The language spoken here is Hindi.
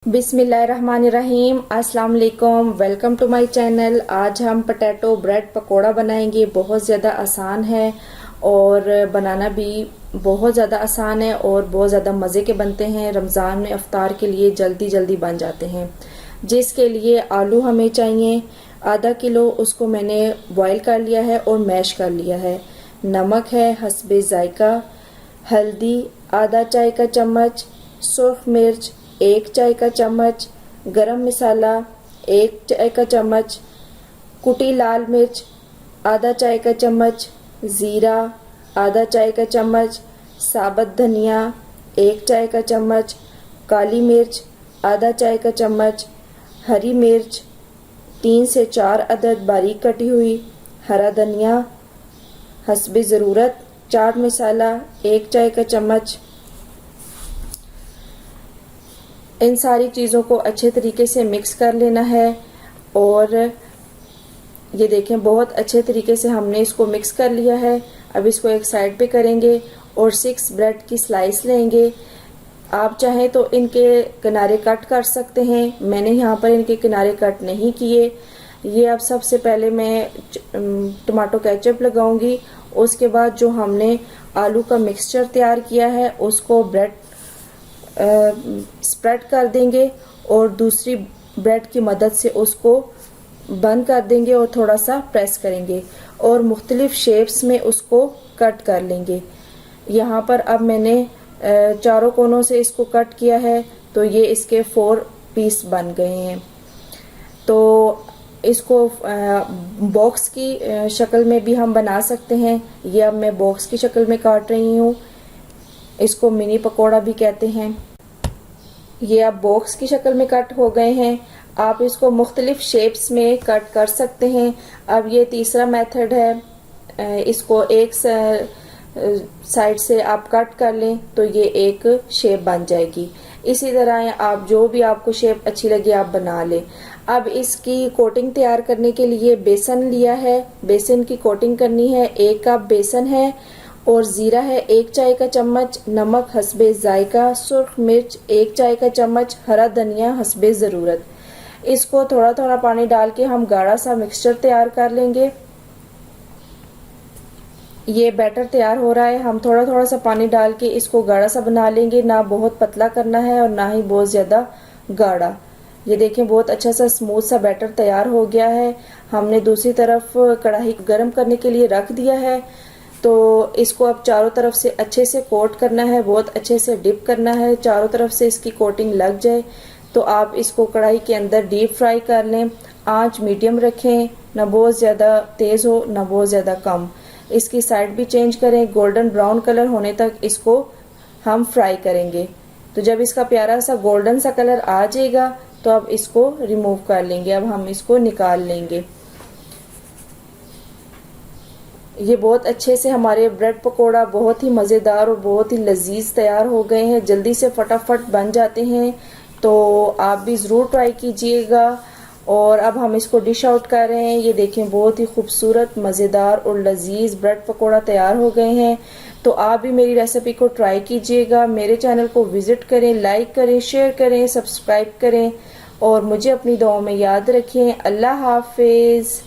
बिस्मिल्लाहिर्रहमानिर्रहीम। अस्सलाम वालेकुम, वेलकम टू माय चैनल। आज हम पोटैटो ब्रेड पकोड़ा बनाएंगे। बहुत ज़्यादा आसान है और बनाना भी बहुत ज़्यादा आसान है और बहुत ज़्यादा मज़े के बनते हैं। रमज़ान में इफ्तार के लिए जल्दी जल्दी बन जाते हैं। जिसके लिए आलू हमें चाहिए आधा किलो, उसको मैंने बॉईल कर लिया है और मैश कर लिया है। नमक है हस्बे जायका, हल्दी आधा चाय का चम्मच, सुर्ख मिर्च 1 चाय का चम्मच, गरम मसाला 1 चाय का चम्मच, कुटी लाल मिर्च आधा चाय का चम्मच, ज़ीरा आधा चाय का चम्मच, साबुत धनिया 1 चाय का चम्मच, काली मिर्च आधा चाय का चम्मच, हरी मिर्च 3 से 4 अदद बारीक कटी हुई, हरा धनिया हस्बे ज़रूरत, चाट मसाला 1 चाय का चम्मच। इन सारी चीज़ों को अच्छे तरीके से मिक्स कर लेना है और ये देखें बहुत अच्छे तरीके से हमने इसको मिक्स कर लिया है। अब इसको एक साइड पे करेंगे और 6 ब्रेड की स्लाइस लेंगे। आप चाहें तो इनके किनारे कट कर सकते हैं, मैंने यहाँ पर इनके किनारे कट नहीं किए। ये अब सबसे पहले मैं टमाटो केचप लगाऊंगी। उसके बाद जो हमने आलू का मिक्सचर तैयार किया है उसको ब्रेड स्प्रेड कर देंगे और दूसरी ब्रेड की मदद से उसको बंद कर देंगे और थोड़ा सा प्रेस करेंगे और मुख्तलिफ शेप्स में उसको कट कर लेंगे। यहाँ पर अब मैंने चारों कोनों से इसको कट किया है तो ये इसके 4 पीस बन गए हैं। तो इसको बॉक्स की शक्ल में भी हम बना सकते हैं। ये अब मैं बॉक्स की शक्ल में काट रही हूँ, इसको मिनी पकोड़ा भी कहते हैं। ये अब बॉक्स की शक्ल में कट हो गए हैं। आप इसको मुख्तलिफ शेप्स में कट कर सकते हैं। अब ये तीसरा मेथड है, इसको एक साइड से आप कट कर लें तो ये एक शेप बन जाएगी। इसी तरह आप जो भी आपको शेप अच्छी लगे आप बना लें। अब इसकी कोटिंग तैयार करने के लिए बेसन लिया है, बेसन की कोटिंग करनी है। 1 कप बेसन है और ज़ीरा है 1 चाय का चम्मच, नमक हस्बे जायका, सुर्ख मिर्च 1 चाय का चम्मच, हरा धनिया हस्बे ज़रूरत। इसको थोड़ा थोड़ा पानी डाल के हम गाढ़ा सा मिक्सचर तैयार कर लेंगे। ये बैटर तैयार हो रहा है, हम थोड़ा थोड़ा सा पानी डाल के इसको गाढ़ा सा बना लेंगे। ना बहुत पतला करना है और ना ही बहुत ज़्यादा गाढ़ा। ये देखें बहुत अच्छा सा स्मूथ सा बैटर तैयार हो गया है। हमने दूसरी तरफ कढ़ाई गर्म करने के लिए रख दिया है तो इसको अब चारों तरफ से अच्छे से कोट करना है, बहुत अच्छे से डिप करना है, चारों तरफ से इसकी कोटिंग लग जाए। तो आप इसको कढ़ाई के अंदर डीप फ्राई कर लें। आंच मीडियम रखें, ना बहुत ज़्यादा तेज़ हो ना बहुत ज़्यादा कम। इसकी साइड भी चेंज करें, गोल्डन ब्राउन कलर होने तक इसको हम फ्राई करेंगे। तो जब इसका प्यारा सा गोल्डन सा कलर आ जाएगा तो अब इसको रिमूव कर लेंगे। अब हम इसको निकाल लेंगे। ये बहुत अच्छे से हमारे ब्रेड पकोड़ा बहुत ही मज़ेदार और बहुत ही लजीज तैयार हो गए हैं। जल्दी से फटाफट बन जाते हैं, तो आप भी ज़रूर ट्राई कीजिएगा। और अब हम इसको डिश आउट कर रहे हैं। ये देखें बहुत ही खूबसूरत मज़ेदार और लजीज ब्रेड पकोड़ा तैयार हो गए हैं। तो आप भी मेरी रेसिपी को ट्राई कीजिएगा। मेरे चैनल को विज़िट करें, लाइक करें, शेयर करें, सब्सक्राइब करें और मुझे अपनी दुआओं में याद रखें। अल्लाह हाफिज़।